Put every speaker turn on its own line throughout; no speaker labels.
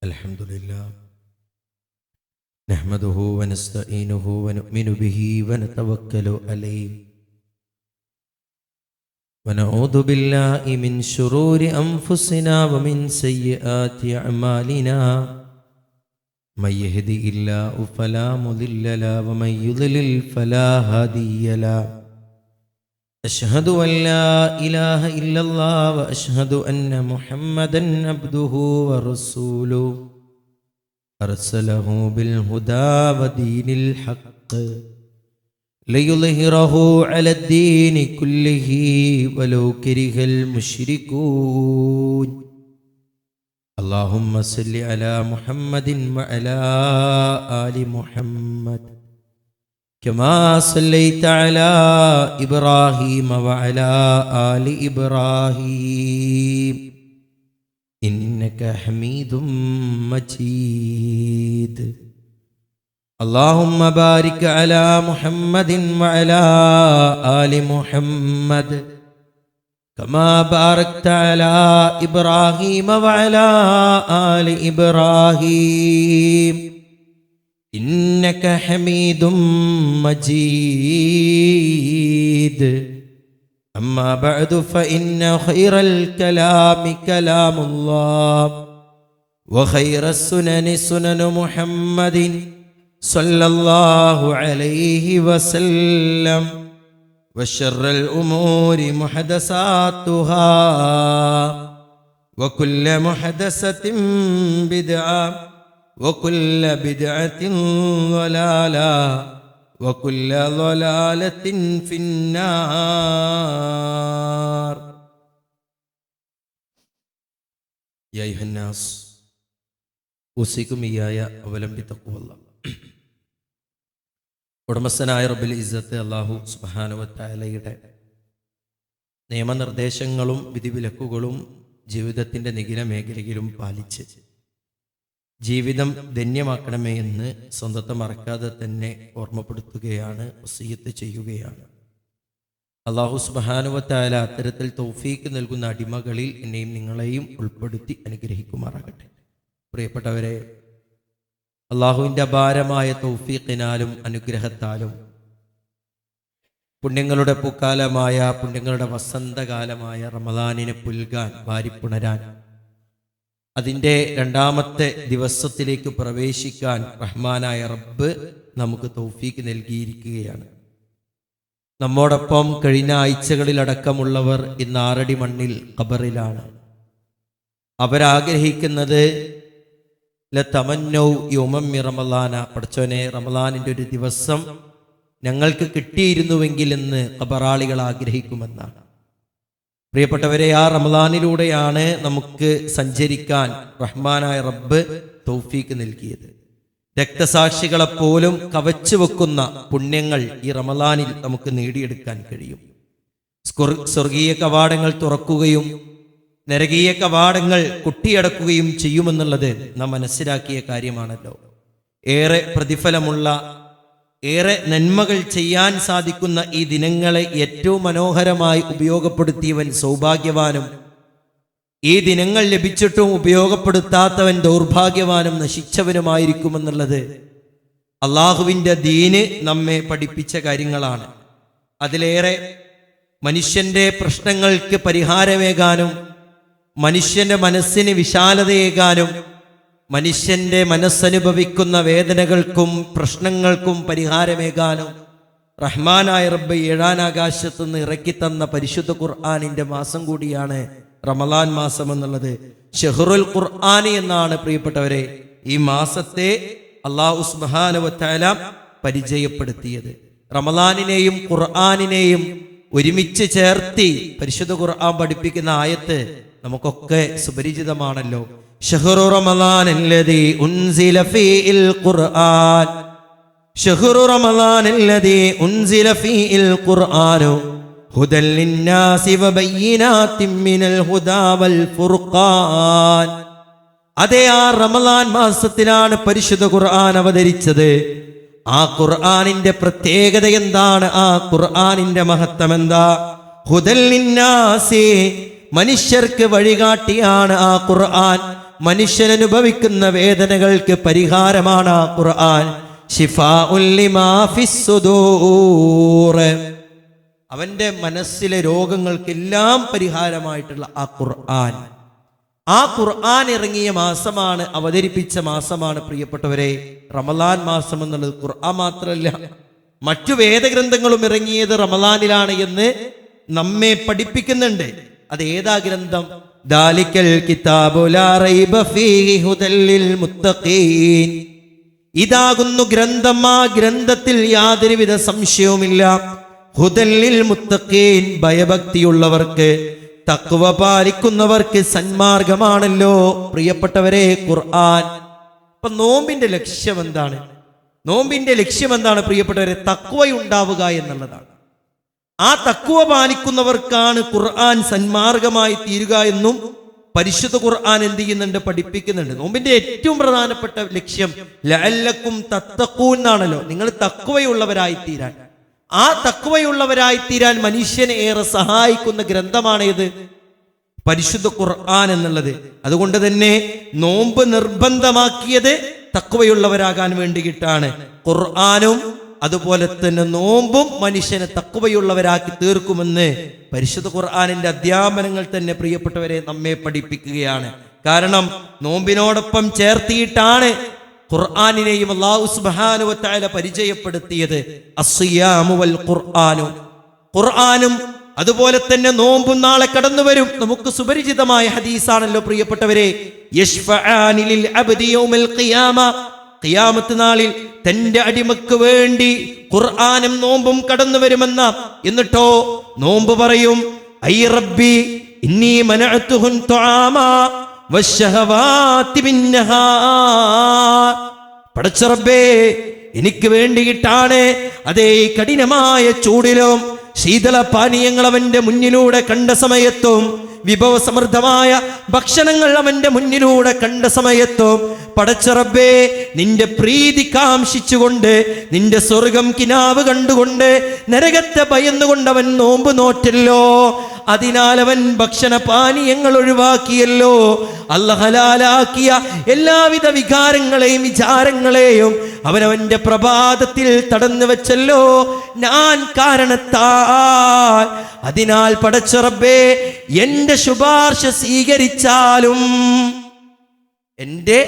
الحمد لله نحمده ونستعينه ونؤمن به ونتوكل عليه ونعوذ بالله من شرور أنفسنا ومن سيئات أعمالنا من يهده الله فلا مضل له ومن يضلل فلا هادي له أشهد أن لا إله إلا الله وأشهد أن محمدا عبده ورسوله أرسله بالهدى ودين الحق ليظهره على الدين كله ولو كره المشركون اللهم صل على محمد وعلى آل محمد كما صليت على إبراهيم وعلى آل إبراهيم إنك حميد مجيد اللهم بارك على محمد وعلى آل محمد كما باركت على إبراهيم وعلى آل إبراهيم إنك حميد مجيد أما بعد فإن خير الكلام كلام الله وخير السنن سنن محمد صلى الله عليه وسلم وشر الأمور محدثاتها وكل محدثة بدعة وكل بدعة ضلالة وكل ضلالة في النار يا أيها الناس أوصيكم إياي أولا بتقوى الله ഉടമസ്ഥനായ റബ്ബുൽ ഇസ്സത്ത് അല്ലാഹു സുബ്ഹാനഹു വ തആലയുടെ നിയമനിർദ്ദേശങ്ങളും വിധിവിലക്കുകളും ജീവിതത്തിൻ്റെ നിഖില മേഖലയിലും പാലിച്ച് ജീവിതം ധന്യമാക്കണമേ എന്ന് സ്വന്തത്തെ മറക്കാതെ തന്നെ ഓർമ്മപ്പെടുത്തുകയാണ്, വസിയ്യത്ത് ചെയ്യുകയാണ്. അല്ലാഹു സുബ്ഹാനഹു വ തആല അത്തരത്തിൽ തൗഫീക്ക് നൽകുന്ന അടിമകളിൽ എന്നെയും നിങ്ങളെയും ഉൾപ്പെടുത്തി അനുഗ്രഹിക്കുമാറാകട്ടെ. പ്രിയപ്പെട്ടവരെ, അള്ളാഹുവിൻ്റെ അപാരമായ തൗഫീഖിനാലും അനുഗ്രഹത്താലും പുണ്യങ്ങളുടെ പൂക്കാലമായ പുണ്യങ്ങളുടെ വസന്തകാലമായ റമദാനിനെ പുൽകാൻ വാരിപ്പുണരാൻ അതിൻ്റെ രണ്ടാമത്തെ ദിവസത്തിലേക്ക് പ്രവേശിക്കാൻ റഹ്മാനായ റബ്ബ് നമുക്ക് തൗഫീഖ് നൽകിയിരിക്കുകയാണ്. നമ്മോടൊപ്പം കഴിഞ്ഞ ആഴ്ചകളിലടക്കമുള്ളവർ ഇന്ന് 6 അടി മണ്ണിൽ ഖബറിലാണ്. അവരാഗ്രഹിക്കുന്നത് ലതമന്നൗ യൗമൻ മിൻ റമളാന, പടച്ചോനെ റമളാനിൻ്റെ ഒരു ദിവസം ഞങ്ങൾക്ക് കിട്ടിയിരുന്നുവെങ്കിൽ എന്ന് ഖബറാളികൾ ആഗ്രഹിക്കുമെന്നാണ്. പ്രിയപ്പെട്ടവരെ, ആ റമളാനിലൂടെയാണ് നമുക്ക് സഞ്ചരിക്കാൻ റഹ്മാനായ റബ്ബ് തൗഫീഖ് നൽകിയത്. രക്തസാക്ഷികളെപ്പോലും കവച്ചു വെക്കുന്ന പുണ്യങ്ങൾ ഈ റമളാനിൽ നമുക്ക് നേടിയെടുക്കാൻ കഴിയും. സ്വർഗീയ കവാടങ്ങൾ തുറക്കുകയും നരകീയ കവാടങ്ങൾ കൊട്ടിയടക്കുകയും ചെയ്യുമെന്നുള്ളത് നാം മനസ്സിലാക്കിയ കാര്യമാണല്ലോ. ഏറെ പ്രതിഫലമുള്ള, ഏറെ നന്മകൾ ചെയ്യാൻ സാധിക്കുന്ന ഈ ദിനങ്ങളെ ഏറ്റവും മനോഹരമായി ഉപയോഗപ്പെടുത്തിയവൻ സൗഭാഗ്യവാനും, ഈ ദിനങ്ങൾ ലഭിച്ചിട്ടും ഉപയോഗപ്പെടുത്താത്തവൻ ദൗർഭാഗ്യവാനും നശിച്ചവനുമായിരിക്കുമെന്നുള്ളത് അള്ളാഹുവിൻ്റെ ദീന് നമ്മെ പഠിപ്പിച്ച കാര്യങ്ങളാണ്. അതിലേറെ മനുഷ്യൻ്റെ പ്രശ്നങ്ങൾക്ക് പരിഹാരമേകാനും മനുഷ്യന്റെ മനസ്സിന് വിശാലതയേകാനും മനുഷ്യന്റെ മനസ്സനുഭവിക്കുന്ന വേദനകൾക്കും പ്രശ്നങ്ങൾക്കും പരിഹാരമേകാനും റഹ്മാനായ റബ്ബ് 7-ാം ആകാശത്തു നിന്ന് ഇറക്കിത്തന്ന പരിശുദ്ധ ഖുർആനിന്റെ മാസം കൂടിയാണ് റമളാൻ മാസം എന്നുള്ളത്. ഷഹ്റുൽ ഖുർആനി എന്നാണ് പ്രിയപ്പെട്ടവരെ ഈ മാസത്തെ അല്ലാഹു സുബ്ഹാനഹു വ തആല പരിചയപ്പെടുത്തിയത്. റമളാനിനെയും ഖുർആനിനെയും ഒരുമിച്ച് ചേർത്തി പരിശുദ്ധ ഖുർആൻ പഠിപ്പിക്കുന്ന ആയത്ത് നമുക്കൊക്കെ സുപരിചിതമാണല്ലോ. ശഹ്റു റമളാനല്ലദീ ഉൻസില ഫീഹിൽ ഖുർആൻ, ശഹ്റു റമളാനല്ലദീ ഉൻസില ഫീഹിൽ ഖുർആനു ഹുദൽ ലിന്നാസി വബയ്യിനാത്തിൻ മിനൽ ഹുദാ വൽ ഫുർഖാൻ. അതേ, ആ റമളാൻ മാസത്തിലാണ് പരിശുദ്ധ ഖുർആൻ അവതരിച്ചത്. ആ ഖുർആനിന്റെ പ്രത്യേകത എന്താണ്? ആ ഖുർആനിന്റെ മഹത്വം എന്താ? ഹുദൽ ലിന്നാസി, മനുഷ്യർക്ക് വഴികാട്ടിയാണ് ആ ഖുർആൻ. മനുഷ്യൻ അനുഭവിക്കുന്ന വേദനകൾക്ക് പരിഹാരമാണ് ആ ഖുർആൻ. ശിഫാഉൽ ലിമാ ഫിസ് സുദൂർ, അവന്റെ മനസ്സിലെ രോഗങ്ങൾക്കെല്ലാം പരിഹാരമായിട്ടുള്ള ആ ഖുർആൻ. ആ ഖുർആൻ ഇറങ്ങിയ മാസമാണ്, അവതരിപ്പിച്ച മാസമാണ് പ്രിയപ്പെട്ടവരെ റമളാൻ മാസം എന്നുള്ളത്. ഖുർആൻ മാത്രമല്ല, മറ്റു വേദഗ്രന്ഥങ്ങളും ഇറങ്ങിയത് റമളാനിലാണ് എന്ന് നമ്മെ പഠിപ്പിക്കുന്നുണ്ട്. അത് ഏതാ ഗ്രന്ഥം? ദാലിക്കൽ കിതാബു ലാ റൈബ ഫീഹി ഹുദൽ ലിൽ മുത്തഖീൻ. ഇതാകുന്നു ഗ്രന്ഥം, ആ ഗ്രന്ഥത്തിൽ യാതൊരുവിധ സംശയവുമില്ല. ഹുദൽ ലിൽ മുത്തഖീൻ, ഭയഭക്തിയുള്ളവർക്ക്, തഖ്വ പാലിക്കുന്നവർക്ക് സന്മാർഗമാണല്ലോ പ്രിയപ്പെട്ടവരെ ഖുർആൻ. അപ്പൊ നോമ്പിന്റെ ലക്ഷ്യം എന്താണ്? നോമ്പിന്റെ ലക്ഷ്യം എന്താണ് പ്രിയപ്പെട്ടവരെ? തഖ്വയുണ്ടാവുക എന്നുള്ളതാണ്. ആ തഖ്വ പാലിക്കുന്നവർക്കാണ് ഖുർആൻ സന്മാർഗമായി തീരുക എന്നും പരിശുദ്ധ ഖുർആൻ എന്ത് ചെയ്യുന്നുണ്ട്? പഠിപ്പിക്കുന്നുണ്ട്. നോമ്പിന്റെ ഏറ്റവും പ്രധാനപ്പെട്ട ലക്ഷ്യം ലഅല്ലക്കും തത്തഖൂൻ എന്നാണല്ലോ, നിങ്ങൾ തഖ്വയുള്ളവരായി തീരാൻ. ആ തഖ്വയുള്ളവരായി തീരാൻ മനുഷ്യനെ ഏറെ സഹായിക്കുന്ന ഗ്രന്ഥമാണ് ഇത്, പരിശുദ്ധ ഖുർആൻ എന്നുള്ളത്. അതുകൊണ്ട് തന്നെ നോമ്പ് നിർബന്ധമാക്കിയത് തഖ്വയുള്ളവരാകാൻ വേണ്ടിയിട്ടാണ്. ഖുർആനും അതുപോലെ തന്നെ നോമ്പും മനുഷ്യനെ തഖ്വയുള്ളവരാക്കി തീർക്കുമെന്ന് പരിശുദ്ധ ഖുർആനിന്റെ അധ്യാപനങ്ങൾ തന്നെ പ്രിയപ്പെട്ടവരെ നമ്മെ പഠിപ്പിക്കുകയാണ്. കാരണം നോമ്പിനോടൊപ്പം ചേർത്തിയിട്ടാണ് ഖുർആനിനെയും അല്ലാഹു സുബ്ഹാനഹു വ തആല പരിചയപ്പെടുത്തിയത്. അസ്സിയാമു വൽ ഖുർആനു, ഖുർആനും അതുപോലെ തന്നെ നോമ്പും നാളെ കടന്നു വരും. നമുക്ക് സുപരിചിതമായ ഹദീസാണല്ലോ പ്രിയപ്പെട്ടവരെ, യശ്ഫആനി ലിൽ അബ്ദി യൗമൽ ഖിയാമ, ഖിയാമത്ത് നാളിൽ തന്റെ അടിമക്ക് വേണ്ടി ഖുർആനും നോമ്പും കടന്നു വരുമെന്ന. എന്നിട്ടോ നോമ്പ് പറയും, ഐ റബ്ബി ഇന്നി മനഅതുഹുൻ തുആമ വശഹവാതി ബിന്നഹാർ. പടച്ച റബ്ബേ, എനിക്ക് വേണ്ടിയിട്ടാണ് അതേ കഠിനമായ ചൂടിലും ശീതള പാനീയങ്ങൾ അവന്റെ മുന്നിലൂടെ കണ്ട സമയത്തും വിഭവസമൃദ്ധമായ ഭക്ഷണങ്ങൾ അവന്റെ മുന്നിലൂടെ കണ്ട സമയത്തും പടച്ച റബ്ബേ, നിന്റെ പ്രീതി കാംക്ഷിച്ചുകൊണ്ട്, നിന്റെ സ്വർഗം കിനാവ് കണ്ടുകൊണ്ട്, നരകത്തെ ഭയന്നുകൊണ്ട് അവൻ നോമ്പ് നോറ്റല്ലോ. അതിനാൽ അവൻ ഭക്ഷണ പാനീയങ്ങൾ ഒഴിവാക്കിയല്ലോ. അല്ലാഹു ഹലാലാക്കിയ എല്ലാവിധ വികാരങ്ങളെയും വിചാരങ്ങളെയും അവനവന്റെ പ്രഭാതത്തിൽ തടഞ്ഞു വെച്ചല്ലോ ഞാൻ കാരണത്താൽ. അതിനാൽ പടച്ച റബ്ബേ, എന്റെ ശുപാർശ സ്വീകരിച്ചാലും, എന്റെ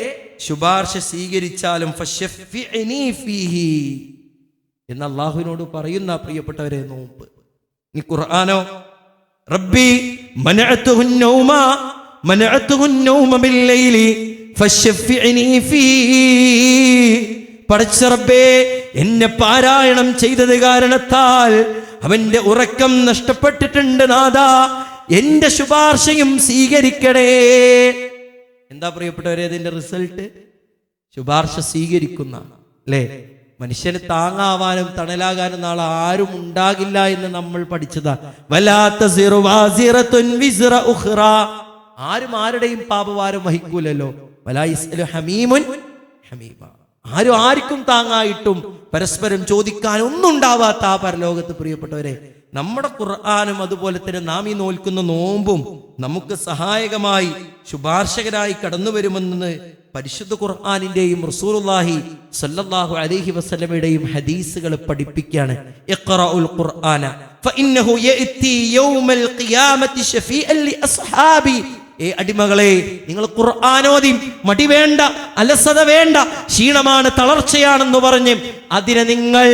ശുപാർശ സ്വീകരിച്ചാലും ഫശഫിഅനി ഫീഹി എന്ന് അല്ലാഹുവിനോട് പറയുന്ന പ്രിയപ്പെട്ടവരെ നോമ്പ്. ഈ ഖുർആനോ, റബ്ബി മനഅതുഹുൻ നൗമ ബില്ലൈലി ഫശഫിഅനി ഫീഹി. പടച്ച റബ്ബേ, എന്നെ പാരായണം ചെയ്തത് കാരണത്താൽ അവന്റെ ഉറക്കം നഷ്ടപ്പെട്ടിട്ടുണ്ട് നാഥാ, എന്റെ ശുപാർശയും സ്വീകരിക്കണേ. എന്താ പ്രിയപ്പെട്ടവരെ അതിന്റെ റിസൾട്ട്? ശുപാർശ സ്വീകരിക്കുന്ന അല്ലേ? മനുഷ്യന് താങ്ങാവാനും തണലാകാനും നാളെ ആരും ഉണ്ടാകില്ല എന്ന് നമ്മൾ പഠിച്ചതാ. വലാ തസിറു വാസിറത്തുൻ വിസ്റ ഉഖ്റ, ആരും ആരുടെയും പാപഭാരം വഹിക്കൂലല്ലോ. വലാ യസ്അലു ഹമീമുൻ ഹമീമ, ആരും ആർക്കും താങ്ങായിട്ടും പരസ്പരം ചോദിക്കാൻ ഒന്നും ഉണ്ടാവാത്ത ആ പരലോകത്ത് പ്രിയപ്പെട്ടവരെ നമ്മുടെ ഖുർആനും അതുപോലെ തന്നെ നാം ഈ നോൽക്കുന്ന നോമ്പും നമുക്ക് സഹായകമായി ശുപാർശകരായി കടന്നു വരുമെന്ന് പരിശുദ്ധ ഖുർആനിന്റെയും റസൂലുള്ളാഹി സ്വല്ലല്ലാഹു അലൈഹി വസല്ലമയുടെയും ഹദീസുകൾ പഠിപ്പിക്കുകയാണ്. ഇഖ്റഉൽ ഖുർആന ഫഇന്നഹു യഅതി യൗമൽ ഖിയാമത്തി ശഫീഅൻ ലി അസ്ഹാബി. അടിമകളെ, നിങ്ങൾ ഖുർആനോദി മടി വേണ്ട, അലസത വേണ്ട, ക്ഷീണമാണ് തളർച്ചയാണെന്ന് പറഞ്ഞ് അതിനെ നിങ്ങൾ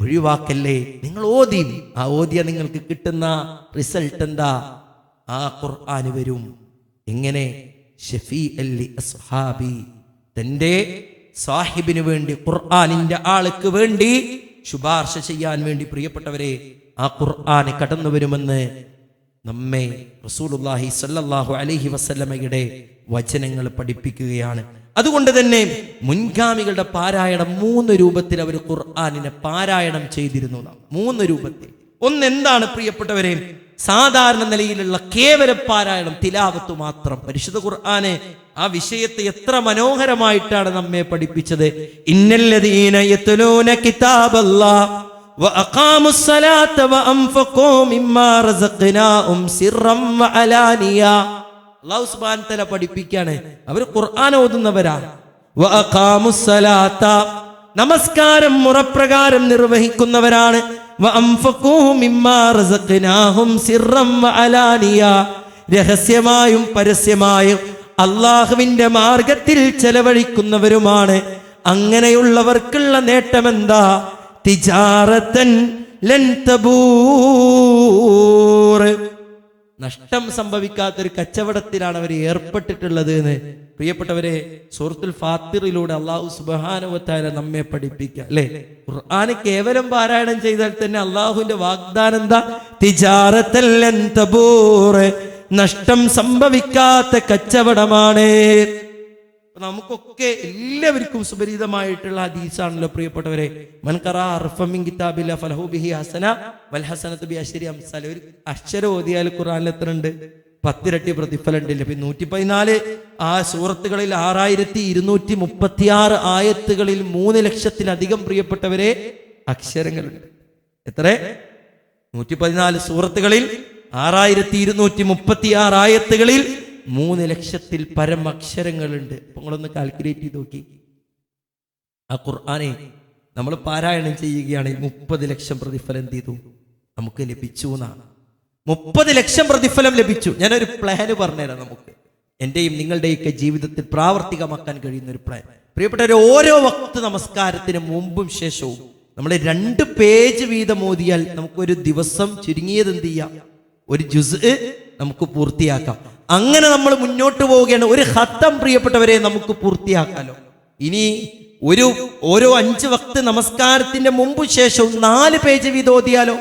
ഒഴിവാക്കല്ലേ. നിങ്ങൾ ഓതി, ആ ഓതിയ നിങ്ങൾക്ക് കിട്ടുന്ന റിസൾട്ട് എന്താ? ആ ഖുർആന് വരും. എങ്ങനെ? ശഫീഅൻ ലി അസ്ഹാബി, തന്റെ സാഹിബിന് വേണ്ടി, ഖുർആനിന്റെ ആൾക്ക് വേണ്ടി ശുപാർശ ചെയ്യാൻ വേണ്ടി പ്രിയപ്പെട്ടവരെ ആ ഖുർആന് കടന്നു വരുമെന്ന് നമ്മെ റസൂലുള്ളാഹി സ്വല്ലല്ലാഹു അലൈഹി വസല്ലമയുടെ വചനങ്ങൾ പഠിപ്പിക്കുകയാണ്. അതുകൊണ്ട് തന്നെ മുൻഗാമികളുടെ പാരായണം 3 രൂപത്തിൽ അവർ ഖുർആനിനെ പാരായണം ചെയ്തിരുന്നു. 3 രൂപത്തിൽ. ഒന്ന് എന്താണ് പ്രിയപ്പെട്ടവരെ? സാധാരണ നിലയിലുള്ള കേവല പാരായണം, തിലാവത്ത് മാത്രം. പരിശുദ്ധ ഖുർആന് ആ വിഷയത്തെ എത്ര മനോഹരമായിട്ടാണ് നമ്മെ പഠിപ്പിച്ചത്. ഇന്നല്ലദീന യത്ലൂന കിതാബല്ലാഹ് وأقاموا الصلاة وأنفقوا مما رزقناهم سرا وعلانية. അല്ലാഹു സുബ്ഹാനഹു വ തആല പഠിപ്പിക്കാണ്. അവർ ഖുർആൻ ഓതുന്നവരാ. വഅഖാമുസ്സലാത്ത, നമസ്കാരം മുറപ്രകാരം നിർവഹിക്കുന്നവരാണ്. വഅൻഫഖൂ മിമ്മാ റസഖ്നാഹും സിർറൻ വഅലാനിയ, രഹസ്യമായും പരസ്യമായും അള്ളാഹുവിന്റെ മാർഗത്തിൽ ചെലവഴിക്കുന്നവരുമാണ്. അങ്ങനെയുള്ളവർക്കുള്ള നേട്ടമെന്താ? തിജാറത്തൻ ലൻ തബൂർ, നഷ്ടം സംഭവിക്കാത്തൊരു കച്ചവടത്തിലാണ് അവർ ഏർപ്പെട്ടിട്ടുള്ളത് എന്ന് പ്രിയപ്പെട്ടവരെ സൂറത്തുൽ ഫാത്തിറിലൂടെ അല്ലാഹു സുബ്ഹാനഹു വ തആല നമ്മെ പഠിപ്പിക്കുക അല്ലേ. ഖുർആൻ കേവലം പാരായണം ചെയ്താൽ തന്നെ അള്ളാഹുവിന്റെ വാഗ്ദാനം എന്താ? തിജാറത്തൻ ലൻ തബൂർ, നഷ്ടം സംഭവിക്കാത്ത കച്ചവടമാണ്. നമുക്കൊക്കെ എല്ലാവർക്കും സുപരിചിതമായിട്ടുള്ള ഹദീസാണല്ലോ പ്രിയപ്പെട്ടവരെ. മൻ ഖറഅ ഹർഫൻ മിൻ കിതാബില്ലാഹി ഫലഹു ബിഹി ഹസന വൽ ഹസനതു ബിഅശ്രി അംസാൽ. ഒരു അക്ഷരം ഓതിയാൽ ഖുർആനിൽ എത്ര ഉണ്ട്? 10 ഇരട്ടി പ്രതിഫലം ഉണ്ട്. 114 ആ സൂറത്തുകളിൽ 6236 ആയത്തുകളിൽ 3 ലക്ഷത്തിലധികം പ്രിയപ്പെട്ടവരെ അക്ഷരങ്ങളുണ്ട്. എത്ര? 114 സൂറത്തുകളിൽ 6236 ആയത്തുകളിൽ 3 ലക്ഷത്തിൽ പരം അക്ഷരങ്ങളുണ്ട്. അപ്പൊ നിങ്ങളൊന്ന് കാൽക്കുലേറ്റ് ചെയ്ത് നോക്കി. ആ ഖുർആനെ നമ്മൾ പാരായണം ചെയ്യുകയാണെങ്കിൽ 30 ലക്ഷം പ്രതിഫലം എന്ത് ചെയ്തു? നമുക്ക് ലഭിച്ചു എന്നാണ്. 30 ലക്ഷം പ്രതിഫലം ലഭിച്ചു. ഞാനൊരു പ്ലാന് പറഞ്ഞുതരാം. നമുക്ക് എന്റെയും നിങ്ങളുടെയൊക്കെ ജീവിതത്തിൽ പ്രാവർത്തികമാക്കാൻ കഴിയുന്ന ഒരു പ്ലാൻ. പ്രിയപ്പെട്ടവരെ, ഓരോ വക്ത് നമസ്കാരത്തിന് മുമ്പും ശേഷവും നമ്മൾ 2 പേജ് വീതം ഓതിയാൽ നമുക്കൊരു ദിവസം ചുരുങ്ങിയത് എന്ത് ചെയ്യാം? ഒരു ജുസ് നമുക്ക് പൂർത്തിയാക്കാം. അങ്ങനെ നമ്മൾ മുന്നോട്ട് പോവുകയാണ്. ഒരു ഖത്തം പ്രിയപ്പെട്ടവരെ നമുക്ക് പൂർത്തിയാക്കാലോ. ഇനി ഓരോ 5 വക്ത് നമസ്കാരത്തിന്റെ മുമ്പ് ശേഷവും 4 പേജ് വീതം ഓതിയാലോ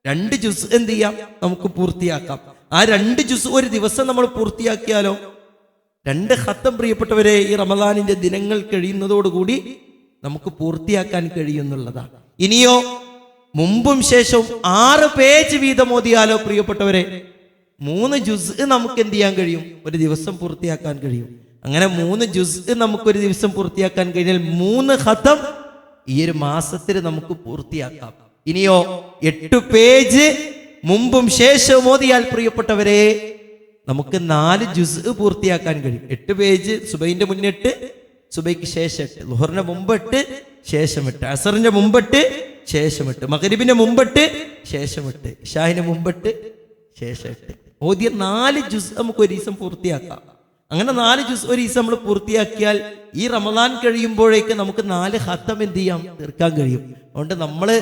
2 ജുസ് എന്ത് ചെയ്യാം? നമുക്ക് പൂർത്തിയാക്കാം. ആ 2 ജുസ് ഒരു ദിവസം നമ്മൾ പൂർത്തിയാക്കിയാലോ 2 ഖത്തം പ്രിയപ്പെട്ടവരെ ഈ റമദാനിന്റെ ദിനങ്ങൾ കഴിയുന്നതോടുകൂടി നമുക്ക് പൂർത്തിയാക്കാൻ കഴിയുന്നുള്ളതാണ്. ഇനിയോ മുമ്പും ശേഷവും 6 പേജ് വീതം ഓതിയാലോ പ്രിയപ്പെട്ടവരെ 3 ജുസ് നമുക്ക് എന്ത് ചെയ്യാൻ കഴിയും? ഒരു ദിവസം പൂർത്തിയാക്കാൻ കഴിയും. അങ്ങനെ 3 ജുസ് നമുക്കൊരു ദിവസം പൂർത്തിയാക്കാൻ കഴിഞ്ഞാൽ 3 ഖത്തം ഈ ഒരു മാസത്തിൽ നമുക്ക് പൂർത്തിയാക്കാം. ഇനിയോ 8 പേജ് മുമ്പും ശേഷവും ഓതിയാൽ പ്രിയപ്പെട്ടവരെ നമുക്ക് 4 ജുസ് പൂർത്തിയാക്കാൻ കഴിയും. 8 പേജ് സുബൈന്റെ മുന്നേ 8, സുബൈക്ക് ശേഷം 8, ളുഹറിന്റെ മുമ്പ് 8, ശേഷം 8, അസറിന്റെ മുമ്പ് 8, ശേഷം 8, മഗ്രിബിന്റെ മുമ്പ് 8, ശേഷം 8, ഇശാഹിന്റെ മുമ്പ് 8, ശേഷം 8. ഓതിയ 4 ജുസ് നമുക്ക് ഒരു ദിവസം പൂർത്തിയാക്കാം. അങ്ങനെ 4 ജുസ് ഒരു ദിവസം നമ്മൾ പൂർത്തിയാക്കിയാൽ ഈ റമദാൻ കഴിയുമ്പോഴേക്ക് നമുക്ക് 4 ഖത്തം എന്ത് ചെയ്യാം? തീർക്കാൻ കഴിയും. അതുകൊണ്ട് നമ്മള്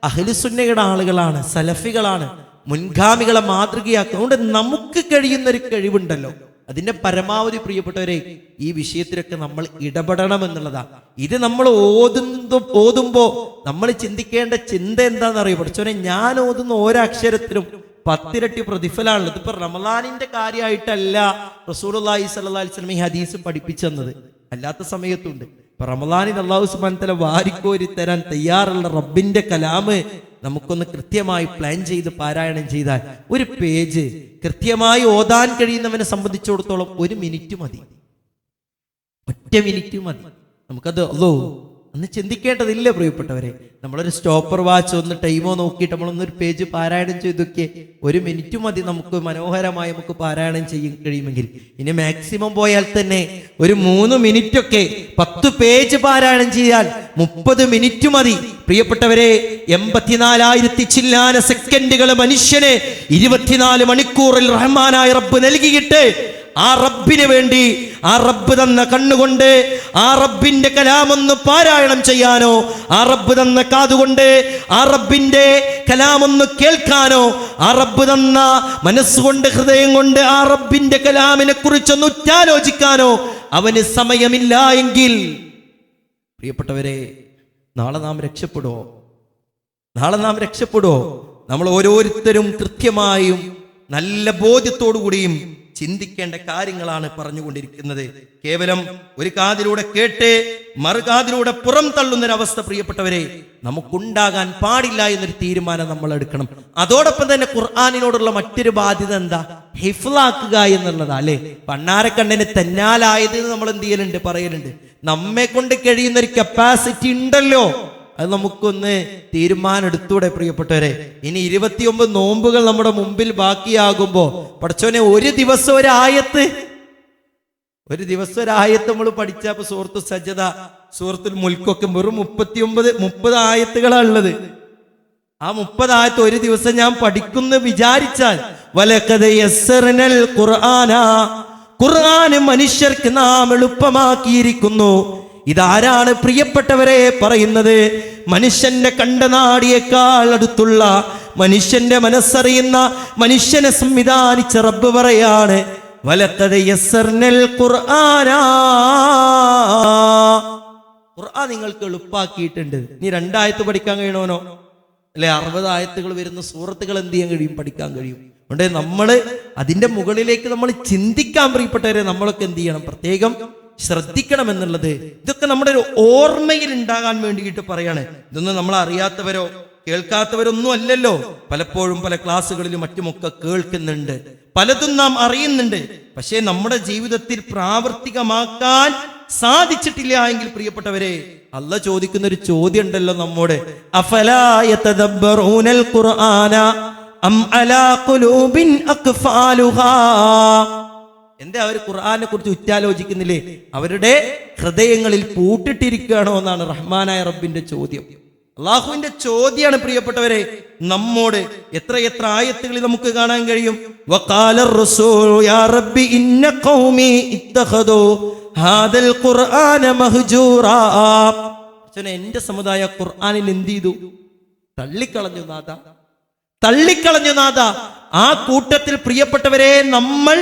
അഹ്ലുസുന്നയുടെ ആളുകളാണ്, സലഫികളാണ്, മുൻഗാമികളെ മാതൃകയാക്കുക. അതുകൊണ്ട് നമുക്ക് കഴിയുന്ന ഒരു കഴിവുണ്ടല്ലോ, അതിന്റെ പരമാവധി പ്രിയപ്പെട്ടവരെ ഈ വിഷയത്തിലൊക്കെ നമ്മൾ ഇടപെടണം എന്നുള്ളതാണ്. ഇത് നമ്മൾ ഓതുമ്പോ നമ്മൾ ചിന്തിക്കേണ്ട ചിന്ത എന്താണെന്ന് അറിയോ? പഠിച്ചോനെ, ഞാൻ ഓതുന്ന ഓരോ അക്ഷരത്തിലും 10 ഇരട്ടി പ്രതിഫലമാണുള്ളത്. ഇതിപ്പോ റമദാനിന്റെ കാര്യമായിട്ടല്ല റസൂലുള്ളാഹി സ്വല്ലല്ലാഹി അലൈഹി വസല്ലം ഈ ഹദീസ് പഠിപ്പിച്ചെന്നത്, അല്ലാത്ത സമയത്തുണ്ട്. ഇപ്പൊ റമദാനിൽ അല്ലാഹു സുബ്ഹാനഹു വ തആല വാരിക്കോരി തരാൻ തയ്യാറുള്ള റബ്ബിന്റെ കലാമ് നമുക്കൊന്ന് കൃത്യമായി പ്ലാൻ ചെയ്ത് പാരായണം ചെയ്താൽ ഒരു പേജ് കൃത്യമായി ഓതാൻ കഴിയുന്നവനെ സംബന്ധിച്ചിടത്തോളം 1 മിനിറ്റ് മതി. 1 മിനിറ്റ് മതി. നമുക്കത് ഒന്ന് ചിന്തിക്കേണ്ടതില്ല പ്രിയപ്പെട്ടവരെ. നമ്മളൊരു സ്റ്റോപ്പർ വാച്ച് ഒന്ന് ടൈമോ നോക്കിയിട്ട് നമ്മളൊന്നൊരു പേജ് പാരായണം ചെയ്തൊക്കെ 1 മിനിറ്റ് മതി നമുക്ക് മനോഹരമായി നമുക്ക് പാരായണം ചെയ്യാൻ കഴിയുമെങ്കിൽ. ഇനി മാക്സിമം പോയാൽ തന്നെ ഒരു 3 മിനിറ്റൊക്കെ 10 പേജ് പാരായണം ചെയ്യാൻ 30 മിനിറ്റ് മതി പ്രിയപ്പെട്ടവരെ. 84,000 ചില്ലാന സെക്കൻഡുകൾ മനുഷ്യന് 24 മണിക്കൂറിൽ റഹ്മാനായ റബ്ബ് നൽകിയിട്ട് ആ റബ്ബിന് വേണ്ടി ആ റബ്ബ് തന്ന കണ്ണുകൊണ്ട് ആ റബ്ബിന്റെ കലാമൊന്ന് പാരായണം ചെയ്യാനോ, ആ റബ്ബ് തന്ന കാതുകൊണ്ട് ആ റബ്ബിന്റെ കലാമൊന്ന് കേൾക്കാനോ, ആ റബ്ബ് തന്ന മനസ്സുകൊണ്ട് ഹൃദയം കൊണ്ട് ആ റബ്ബിന്റെ കലാമിനെ കുറിച്ചൊന്ന് ഉറ്റാലോചിക്കാനോ അവന് സമയമില്ല എങ്കിൽ പ്രിയപ്പെട്ടവരെ നാളെ നാം രക്ഷപ്പെടുവോ? നമ്മൾ ഓരോരുത്തരും കൃത്യമായും നല്ല ബോധ്യത്തോടു കൂടിയും ചിന്തിക്കേണ്ട കാര്യങ്ങളാണ് പറഞ്ഞുകൊണ്ടിരിക്കുന്നത്. കേവലം ഒരു കാതിലൂടെ കേട്ട് മറുകാതിലൂടെ പുറം തള്ളുന്നൊരവസ്ഥ പ്രിയപ്പെട്ടവരെ നമുക്കുണ്ടാകാൻ പാടില്ല എന്നൊരു തീരുമാനം നമ്മൾ എടുക്കണം. അതോടൊപ്പം തന്നെ ഖുർആനിനോടുള്ള മറ്റൊരു ബാധ്യത എന്താ? ഹിഫ്ളാക്കുക എന്നുള്ളതാ അല്ലെ. പണ്ണാരക്കണ്ണന് തെന്നാലായത് നമ്മൾ എന്ത് ചെയ്യലുണ്ട്, പറയലുണ്ട്. നമ്മെ കൊണ്ട് കഴിയുന്ന ഒരു കപ്പാസിറ്റി ഉണ്ടല്ലോ, അത് നമുക്കൊന്ന് തീരുമാനം എടുത്തൂടെ പ്രിയപ്പെട്ടവരെ? ഇനി 29 നോമ്പുകൾ നമ്മുടെ മുമ്പിൽ ബാക്കിയാകുമ്പോ പഠിച്ചോനെ ഒരു ദിവസം ഒരു ആയത്ത് നമ്മൾ പഠിച്ചപ്പോ സൂറത്തു സജ്ജദ, സൂറത്തുൽ മുൽക്കൊക്കെ വെറും 30 ആയത്തുകളാണ് ഉള്ളത്. ആ 30 ആയത്ത് ഒരു ദിവസം ഞാൻ പഠിക്കുന്നു വിചാരിച്ചാൽ വലഖദ് യസ്സർനൽ ഖുർആൻ മനുഷ്യർക്ക് നാം എളുപ്പമാക്കിയിരിക്കുന്നു. ഇതാരാണ് പ്രിയപ്പെട്ടവരെ പറയുന്നത്? മനുഷ്യന്റെ കണ്ടനാടിയേക്കാൾ അടുത്തുള്ള, മനുഷ്യന്റെ മനസ്സറിയുന്ന, മനുഷ്യനെ സംവിധാനിച്ച റബ്ബ് പറയാണ് വലഖദ് യസ്സർനൽ ഖുർആൻ നിങ്ങൾക്ക് എളുപ്പാക്കിയിട്ടുണ്ട്. നീ 2 ആയത്ത് പഠിക്കാൻ കഴിയണോനോ? അല്ലെ 60 ആയത്തുകൾ വരുന്ന സൂറത്തുകൾ എന്ത് ചെയ്യാൻ കഴിയും? പഠിക്കാൻ കഴിയും. അതുകൊണ്ട് നമ്മൾ അതിന്റെ മുകളിലേക്ക് നമ്മൾ ചിന്തിക്കാൻ പ്രിയപ്പെട്ടവരെ നമ്മളൊക്കെ എന്ത് ചെയ്യണം? പ്രത്യേകം ശ്രദ്ധിക്കണം എന്നുള്ളത്. ഇതൊക്കെ നമ്മുടെ ഒരു ഓർമ്മയിൽ ഉണ്ടാകാൻ വേണ്ടിയിട്ട് പറയാണ്. ഇതൊന്നും നമ്മൾ അറിയാത്തവരോ കേൾക്കാത്തവരൊന്നും അല്ലല്ലോ. പലപ്പോഴും പല ക്ലാസ്സുകളിലും മറ്റുമൊക്കെ കേൾക്കുന്നുണ്ട്, പലതും നാം അറിയുന്നുണ്ട്. പക്ഷേ നമ്മുടെ ജീവിതത്തിൽ പ്രാവർത്തികമാക്കാൻ സാധിച്ചിട്ടില്ല എങ്കിൽ പ്രിയപ്പെട്ടവരെ, അല്ലാഹ് ചോദിക്കുന്ന ഒരു ചോദ്യം ഉണ്ടല്ലോ നമ്മോട്, അഫലാ യതദബ്ബറൂനൽ ഖുർആന അം അലാ ഖുലൂബിൻ അഖ്ഫാലുഹാ. എന്താ അവർ ഖുർആനെ കുറിച്ച് ഉറ്റാലോചിക്കുന്നില്ലേ? അവരുടെ ഹൃദയങ്ങളിൽ പൂട്ടിട്ടിരിക്കുകയാണോ എന്നാണ് റഹ്മാനായ റബ്ബിന്റെ ചോദ്യം. അള്ളാഹുവിന്റെ ചോദ്യമാണ് പ്രിയപ്പെട്ടവരെ നമ്മോട്. എത്ര ആയത്തുകളിൽ നമുക്ക് കാണാൻ കഴിയും. വഖാലർ റസൂൽ യാ റബ്ബി ഇന്ന ഖൗമി ഇത്തഖദു ഹാദൽ ഖുർആന മഹ്ജൂറാ. എന്റെ സമുദായ ഖുർആനിൽ എന്ത് ചെയ്തു? തള്ളിക്കളഞ്ഞു നാഥ. ആ കൂട്ടത്തിൽ പ്രിയപ്പെട്ടവരെ നമ്മൾ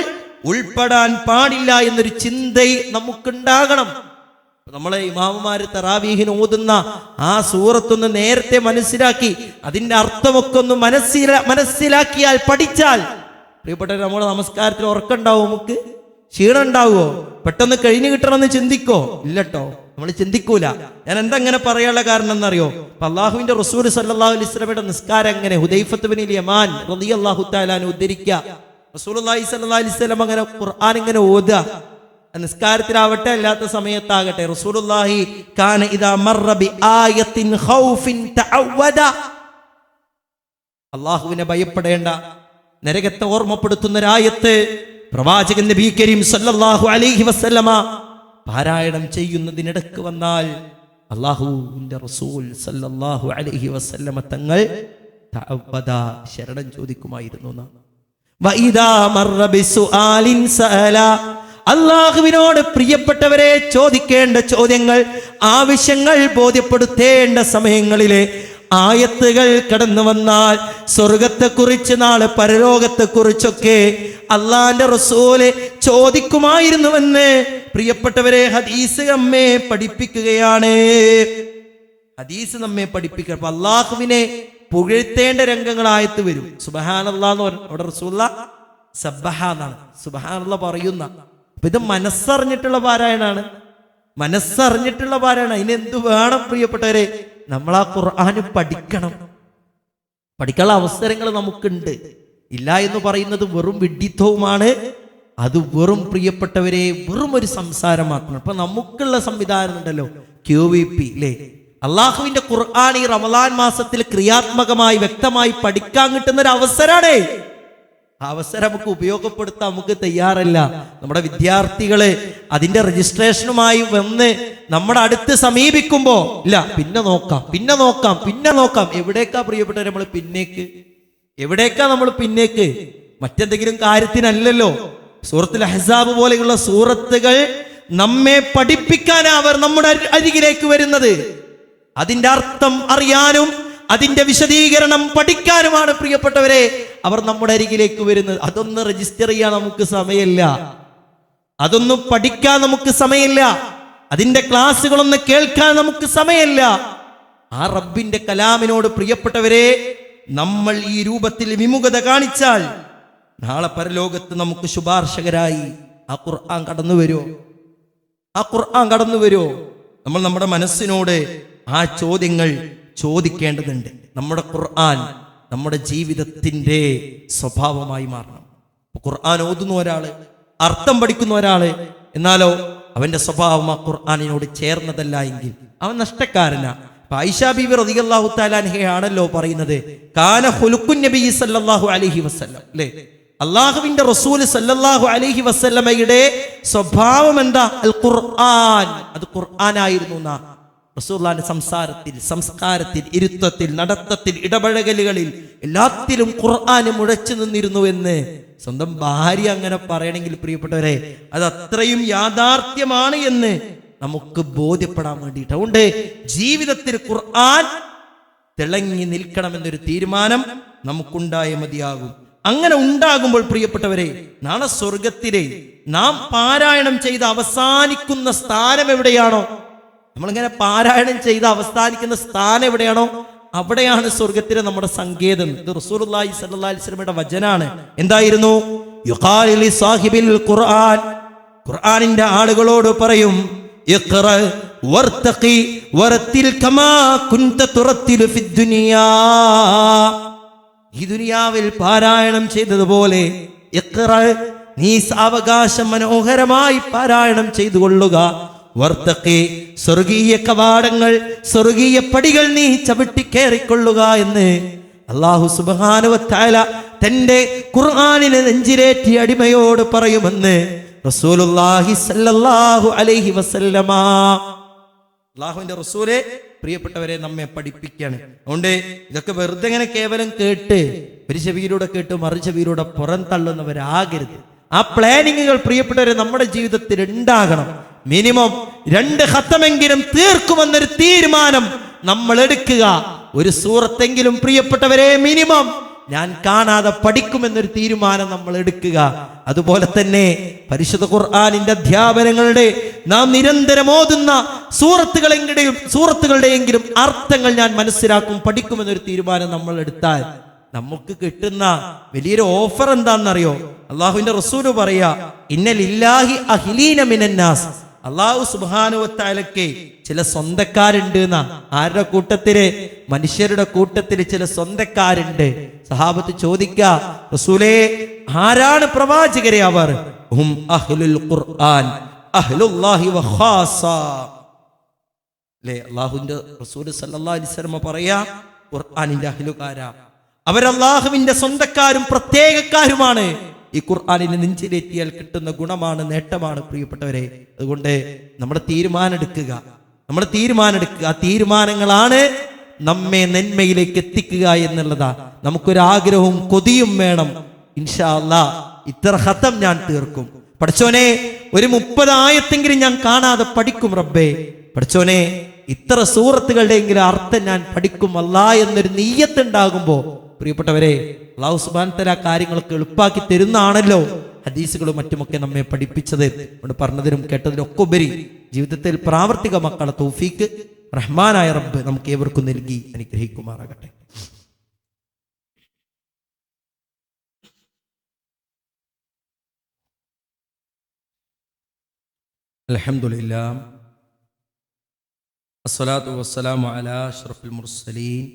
ഉൾപ്പെടാൻ പാടില്ല എന്നൊരു ചിന്ത നമുക്കുണ്ടാകണം. നമ്മളെ ഇമാമുമാര് തറാവീഹിന് ഓതുന്ന ആ സൂറത്തൊന്ന് നേരത്തെ മനസ്സിലാക്കി അതിന്റെ അർത്ഥമൊക്കെ ഒന്ന് മനസ്സിലാക്കിയാൽ പഠിച്ചാൽ പ്രിയപ്പെട്ടവർ നമ്മുടെ നമസ്കാരത്തിൽ ഉറക്കമുണ്ടാവോ? നമുക്ക് ക്ഷീണം ഉണ്ടാവുമോ? പെട്ടെന്ന് കഴിഞ്ഞു കിട്ടണമെന്ന് ചിന്തിക്കോ? ഇല്ലട്ടോ, നമ്മൾ ചിന്തിക്കൂല. ഞാൻ എന്തെങ്ങനെ പറയാനുള്ള കാരണം എന്നറിയോ? അള്ളാഹുവിന്റെ റസൂൽ സല്ലല്ലാഹു അലൈഹി വസല്ലമയുടെ നിസ്കാരം എങ്ങനെ ഹുദൈഫത്ത് ബിനുൽ യമാൻ റളിയല്ലാഹു തആല അൻഹു ഉദ്ധരിക്കുക. റസൂലുള്ളാഹി സ്വല്ലല്ലാഹു അലൈഹി വസല്ലം അങ്ങനെ ഖുർആൻ ഇങ്ങനെ ഓതുക. നിസ്കാരത്തിലാവട്ടെ അല്ലാത്ത സമയത്താകട്ടെ, റസൂലുള്ളാഹി കാന ഇദാ മർറ ബി ആയത്തിൻ ഖൗഫിൻ തഅവദ. അല്ലാഹുവിനെ ഭയപ്പെടേണ്ട, നരകത്തെ ഓർമ്മപ്പെടുത്തുന്ന ഒരായത്ത് പ്രവാചകൻ നബി കരീം സല്ലല്ലാഹു അലൈഹി വസല്ലമ പാരായണം ചെയ്യുന്നതിനിടക്ക് വന്നാൽ അല്ലാഹുവിന്റെ റസൂൽ സല്ലല്ലാഹു അലൈഹി വസല്ലമ തങ്ങൾ തഅവദ ശരണം ചോദിക്കുമായിരുന്നു. വഇദാ മർറ ബിസുആലിൻ സഅല. അല്ലാഹുവിനോട് പ്രിയപ്പെട്ടവരെ ചോദിക്കേണ്ട ചോദ്യങ്ങൾ, ആവശ്യങ്ങൾ ബോധ്യപ്പെടുത്തേണ്ട സമയങ്ങളിലെ ആയത്തുകൾ കടന്നു വന്നാൽ സ്വർഗത്തെക്കുറിച്ച് നാളെ പരലോകത്തെക്കുറിച്ചൊക്കെ അള്ളാന്റെ റസൂല് ചോദിക്കുമായിരുന്നുവെന്ന് പ്രിയപ്പെട്ടവരെ ഹദീസ് നമ്മെ പഠിപ്പിക്കുകയാണ്. ഹദീസ് നമ്മെ പഠിപ്പിക്കുക. അപ്പൊ അള്ളാഹുവിനെ പുകഴ്ത്തേണ്ട രംഗങ്ങളായത്ത് വരും. സുബ്ഹാനല്ലാഹ് എന്ന് പറഞ്ഞു അവിടെ റസൂലുള്ളാഹ് സബ്ബഹ എന്നാണ് സുബ്ഹാനല്ലാഹ് പറയുന്ന. അപ്പൊ ഇത് മനസ്സറിഞ്ഞിട്ടുള്ള പാരായണാണ്, മനസ്സറിഞ്ഞിട്ടുള്ള പാരായണം. അതിനെന്ത് വേണം പ്രിയപ്പെട്ടവരെ? നമ്മൾ ആ ഖുർആൻ പഠിക്കണം. പഠിക്കാനുള്ള അവസരങ്ങൾ നമുക്കുണ്ട്. ഇല്ല എന്ന് പറയുന്നത് വെറും വിഡ്ഢിത്തവുമാണ്. അത് വെറും പ്രിയപ്പെട്ടവരെ വെറും ഒരു സംസാരം മാത്രമാണ്. അപ്പൊ നമുക്കുള്ള സംവിധാനം ഉണ്ടല്ലോ, QVP അല്ലേ? അള്ളാഹുവിന്റെ ഖുർആൻ ഈ റമളാൻ മാസത്തിൽ ക്രിയാത്മകമായി വ്യക്തമായി പഠിക്കാൻ കിട്ടുന്ന ഒരു അവസരമാണ്. ആ അവസരം നമുക്ക് ഉപയോഗപ്പെടുത്താൻ നമുക്ക് തയ്യാറല്ല. നമ്മുടെ വിദ്യാർത്ഥികള് അതിന്റെ രജിസ്ട്രേഷനുമായി വന്ന് നമ്മുടെ അടുത്ത് സമീപിക്കുമ്പോ ഇല്ല, പിന്നെ നോക്കാം. എവിടേക്കാ പ്രിയപ്പെട്ടവർ നമ്മൾ പിന്നേക്ക്? മറ്റെന്തെങ്കിലും കാര്യത്തിനല്ലല്ലോ. സൂറത്തുൽ അഹ്സാബ് പോലെയുള്ള സൂറത്തുകൾ നമ്മെ പഠിപ്പിക്കാനാ അവർ നമ്മുടെ അരികിലേക്ക് വരുന്നത്. അതിന്റെ അർത്ഥം അറിയാനും അതിന്റെ വിശദീകരണം പഠിക്കാനുമാണ് പ്രിയപ്പെട്ടവരെ അവർ നമ്മുടെ അരികിലേക്ക് വരുന്നത്. അതൊന്ന് രജിസ്റ്റർ ചെയ്യാൻ നമുക്ക് സമയമില്ല, അതൊന്നും പഠിക്കാൻ നമുക്ക് സമയമില്ല, അതിന്റെ ക്ലാസ്സുകളൊന്ന് കേൾക്കാൻ നമുക്ക് സമയമില്ല. ആ റബ്ബിന്റെ കലാമിനോട് പ്രിയപ്പെട്ടവരെ നമ്മൾ ഈ രൂപത്തിൽ വിമുഖത കാണിച്ചാൽ നാളെ പരലോകത്ത് നമുക്ക് ശുപാർശകരായി ആ ഖുർആൻ കടന്നു വരുമോ? നമ്മൾ നമ്മുടെ മനസ്സിനോട് ആ ചോദ്യങ്ങൾ ചോദിക്കേണ്ടതുണ്ട്. നമ്മുടെ ഖുർആൻ നമ്മുടെ ജീവിതത്തിന്റെ സ്വഭാവമായി മാറണം. ഖുർആൻ ഓതുന്ന ഒരാള്, അർത്ഥം പഠിക്കുന്ന ഒരാള്, എന്നാലോ അവന്റെ സ്വഭാവം ആ ഖുർആനിനോട് ചേർന്നതല്ല എങ്കിൽ അവൻ നഷ്ടക്കാരനാ. ആയിഷ ബീബി റളിയല്ലാഹു തആല അൻഹയാണല്ലോ പറയുന്നത്, കാന ഖുലുഖുൻ നബി സല്ലല്ലാഹു അലൈഹി വസല്ലം, അല്ലേ? അള്ളാഹുവിന്റെ റസൂൽ സല്ലല്ലാഹു അലൈഹി വസല്ലമയുടെ സ്വഭാവം എന്താ? അൽ ഖുർആൻ. അത് ഖുർആനായിരുന്നു. റസൂലുള്ളാഹിന്റെ സംസാരത്തിൽ, സംസ്കാരത്തിൽ, ഇരുത്തത്തിൽ, നടത്തത്തിൽ, ഇടപഴകലുകളിൽ എല്ലാത്തിലും ഖുർആൻ മുഴച്ചു നിന്നിരുന്നു എന്ന് സ്വന്തം ഭാര്യ അങ്ങനെ പറയണമെങ്കിൽ പ്രിയപ്പെട്ടവരെ, അത് അത്രയും യാഥാർത്ഥ്യമാണ് എന്ന് നമുക്ക് ബോധ്യപ്പെടാൻ വേണ്ടിയിട്ട്. അതുകൊണ്ട് ജീവിതത്തിൽ ഖുർആൻ തിളങ്ങി നിൽക്കണമെന്നൊരു തീരുമാനം നമുക്കുണ്ടായേ മതിയാകും. അങ്ങനെ ഉണ്ടാകുമ്പോൾ പ്രിയപ്പെട്ടവരെ, നാളെ സ്വർഗത്തിലെ നാം പാരായണം ചെയ്ത് അവസാനിക്കുന്ന സ്ഥാനം എവിടെയാണോ, നമ്മളിങ്ങനെ പാരായണം ചെയ്ത് അവസാനിക്കുന്ന സ്ഥാനം എവിടെയാണോ അവിടെയാണ് സ്വർഗത്തിലെ നമ്മുടെ സങ്കേതം. ഇത് റസൂലുള്ളാഹി സ്വല്ലല്ലാഹി അലൈഹി വസല്ലമയുടെ വചനാണ്. എന്തായിരുന്നു? യുഖാലു ലി സാഹിബിൽ ഖുർആൻ, ഖുർആനിന്റെ ആളുകളോട് പറയും, ഇഖ്റ വർതഖി വറത്തിൽ കമാ കുൻത തുറത്തിലു ഫിദ് ദുനിയാ, ഈ ദുനിയാവിൽ പാരായണം ചെയ്തതുപോലെ ഇഖ്റ, നീ സാവകാശം മനോഹരമായി പാരായണം ചെയ്തു കൊള്ളുക. വർത്തഖി, സ്വർഗീയ കവാടങ്ങൾ, സ്വർഗീയ പടികൾ നീ ചവിട്ടിക്കേറിക്കൊള്ളുക എന്ന് അല്ലാഹു സുബ്ഹാനഹു വ തആല തന്റെ ഖുർആനിനെ നെഞ്ചിലേറ്റി അടിമയോട് പറയുമെന്ന് റസൂലുള്ളാഹി സ്വല്ലല്ലാഹു അലൈഹി വസല്ലമ. അല്ലാഹുവിന്റെ റസൂലെ പ്രിയപ്പെട്ടവരെ നമ്മെ പഠിപ്പിക്കുകയാണ്. അതുകൊണ്ട് ഇതൊക്കെ വെറുതെ ഇങ്ങനെ കേവലം കേട്ട് ഒരു ചെവിയിലൂടെ കേട്ട് മറു ചെവിയിലൂടെ പുറം തള്ളുന്നവരാകരുത്. ആ പ്ലാനിങ്ങുകൾ പ്രിയപ്പെട്ടവരെ നമ്മുടെ ജീവിതത്തിൽ ഉണ്ടാകണം. മിനിമം 2 ഖത്തമെങ്കിലും തീർക്കുമെന്നൊരു തീരുമാനം നമ്മൾ എടുക്കുക. ഒരു സൂറത്തെങ്കിലും പ്രിയപ്പെട്ടവരെ മിനിമം ഞാൻ കാണാതെ പഠിക്കുമെന്നൊരു തീരുമാനം നമ്മൾ എടുക്കുക. അതുപോലെ തന്നെ പരിശുദ്ധ ഖുർആനിന്റെ അധ്യാപനങ്ങളുടെ നാം നിരന്തരം ഓതുന്ന സൂറത്തുകളുടെയെങ്കിലും അർത്ഥങ്ങൾ ഞാൻ മനസ്സിലാക്കും, പഠിക്കുമെന്നൊരു തീരുമാനം നമ്മൾ എടുത്താൽ നമുക്ക് കിട്ടുന്ന വലിയൊരു ഓഫർ എന്താണെന്നറിയോ? അള്ളാഹുവിന്റെ റസൂല് പറയാ, ഇന്ന ലില്ലാഹി അഹ്ലീന മിനന്നാസ്, അള്ളാഹു സുബ്ഹാനഹു വ തആലക്ക് ചില സ്വന്തക്കാരുണ്ട് എന്നാ. ആരുടെ കൂട്ടത്തില്? മനുഷ്യരുടെ കൂട്ടത്തില് ചില സ്വന്തക്കാരുണ്ട്. സഹാബത്ത് ചോദിക്ക, റസൂലേ ആരാണ് പ്രവാചകരെ? അവർ ഹും അഹ്ലുൽ ഖുർആൻ അഹ്ലുല്ലാഹി വ ഖാസ. അള്ളാഹുവിന്റെ റസൂൽ സല്ലല്ലാഹു അലൈഹി വസല്ലം പറയാ, ഖുർആനിന്റെ അഹ്ലുകാരാ, അവരല്ലാഹുവിന്റെ സ്വന്തക്കാരും പ്രത്യേകക്കാരുമാണ്. ഈ ഖുർആനിനെ നെഞ്ചിലേറ്റിയാൽ കിട്ടുന്ന ഗുണമാണ്, നേട്ടമാണ് പ്രിയപ്പെട്ടവരെ. അതുകൊണ്ട് നമ്മുടെ തീരുമാനം എടുക്കുക. ആ തീരുമാനങ്ങളാണ് നമ്മെ നന്മയിലേക്ക് എത്തിക്കുക എന്നുള്ളതാ. നമുക്കൊരാഗ്രഹവും കൊതിയും വേണം. ഇൻഷാ അല്ലാഹ് ഇത്ര ഖത്തം ഞാൻ തീർക്കും പടച്ചോനെ, ഒരു 30 ആയത്തെങ്കിലും ഞാൻ കാണാതെ പഠിക്കും റബ്ബേ. പടച്ചോനെ ഇത്ര സൂറത്തുകളുടെയെങ്കിലും അർത്ഥം ഞാൻ പഠിക്കും അല്ലാ എന്നൊരു നിയ്യത്ത് ഉണ്ടാകുമ്പോ പ്രിയപ്പെട്ടവരെ, അല്ലാഹു സുബ്ഹാനഹു വ തആല കാര്യങ്ങളൊക്കെ എളുപ്പാക്കി തരുന്നതാണല്ലോ ഹദീസുകളും മറ്റുമൊക്കെ നമ്മെ പഠിപ്പിച്ചത്. അതുകൊണ്ട് പറഞ്ഞതിനും കേട്ടതിനും ഒക്കെ ഉപരി ജീവിതത്തിൽ പ്രാവർത്തികമാക്കാനുള്ള തൗഫീക്ക് റഹ്മാനായ റബ്ബ് നമുക്ക് ഏവർക്കും നൽകി അനുഗ്രഹിക്കുമാറാകട്ടെ. അൽഹംദുലില്ലാഹ് അസ്സലാത്തു വസ്സലാമു അലാ അഷ്റഫിൽ മുർസലീൻ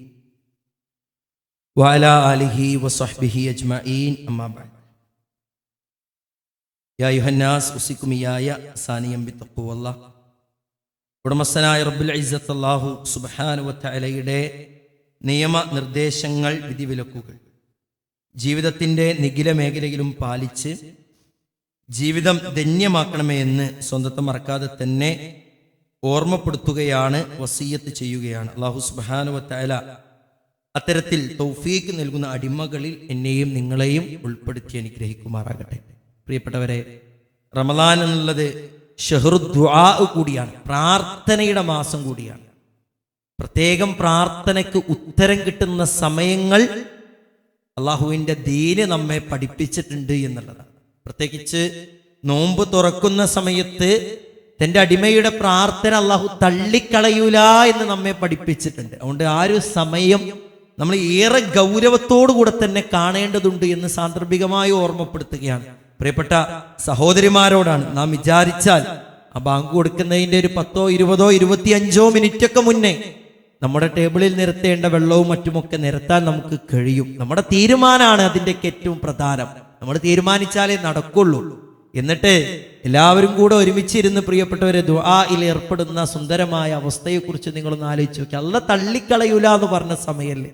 വഅലാ ആലിഹി വസഹ്ബിഹി അജ്മഈൻ, അമ്മാ ബഅദ്. യാ അയ്യുഹന്നാസ് ഉസിക്കും ഇയ്യായ സാനിയം ബിത്തഖ്വല്ലാഹ്. ഉടമസ്ഥനായ റബ്ബുൽ ഇസ്സത്ത് അല്ലാഹു സുബ്ഹാനഹു വ തആലയുടെ നിയമ നിർദ്ദേശങ്ങൾ, വിധിവിലക്കുകൾ ജീവിതത്തിൻ്റെ നിഖില മേഖലയിലും പാലിച്ച് ജീവിതം ധന്യമാക്കണമേ എന്ന് സ്വന്തത്തെ മറക്കാതെ തന്നെ ഓർമ്മപ്പെടുത്തുകയാണ്, വസിയ്യത്ത് ചെയ്യുകയാണ്. അല്ലാഹു സുബ്ഹാനഹു വ തആല അത്തരത്തിൽ തൗഫീഖ് നൽകുന്ന അടിമകളിൽ എന്നെയും നിങ്ങളെയും ഉൾപ്പെടുത്തി അനുഗ്രഹിക്കുമാറാകട്ടെ. പ്രിയപ്പെട്ടവരെ, റമളാൻ എന്നുള്ളത് ഷഹ്റു ദുആ കൂടിയാണ്, പ്രാർത്ഥനയുടെ മാസം കൂടിയാണ്. പ്രത്യേകം പ്രാർത്ഥനയ്ക്ക് ഉത്തരം കിട്ടുന്ന സമയങ്ങൾ അള്ളാഹുവിൻ്റെ ദീന് നമ്മെ പഠിപ്പിച്ചിട്ടുണ്ട് എന്നുള്ളതാണ്. പ്രത്യേകിച്ച് നോമ്പ് തുറക്കുന്ന സമയത്ത് തൻ്റെ അടിമയുടെ പ്രാർത്ഥന അള്ളാഹു തള്ളിക്കളയൂല എന്ന് നമ്മെ പഠിപ്പിച്ചിട്ടുണ്ട്. അതുകൊണ്ട് ആ ഒരു സമയം നമ്മൾ ഏറെ ഗൗരവത്തോടു കൂടെ തന്നെ കാണേണ്ടതുണ്ട് എന്ന് സാന്ദർഭികമായി ഓർമ്മപ്പെടുത്തുകയാണ്. പ്രിയപ്പെട്ട സഹോദരിമാരോടാണ്, നാം വിചാരിച്ചാൽ ആ ബാങ്ക് കൊടുക്കുന്നതിൻ്റെ ഒരു 10, 20, 25 മിനിറ്റൊക്കെ മുന്നേ നമ്മുടെ ടേബിളിൽ നിരത്തേണ്ട വെള്ളവും മറ്റുമൊക്കെ നിരത്താൻ നമുക്ക് കഴിയും. നമ്മുടെ തീരുമാനമാണ് അതിൻ്റെയൊക്കെ ഏറ്റവും പ്രധാനം. നമ്മൾ തീരുമാനിച്ചാലേ നടക്കുള്ളൂ. എന്നിട്ട് എല്ലാവരും കൂടെ ഒരുമിച്ചിരുന്ന് പ്രിയപ്പെട്ടവരെ ദുആയിൽ ഏർപ്പെടുന്ന സുന്ദരമായ അവസ്ഥയെക്കുറിച്ച് നിങ്ങളൊന്ന് ആലോചിച്ച് നോക്കി. അല്ലാഹ് തള്ളിക്കളയൂല എന്ന് പറഞ്ഞ സമയമല്ലേ.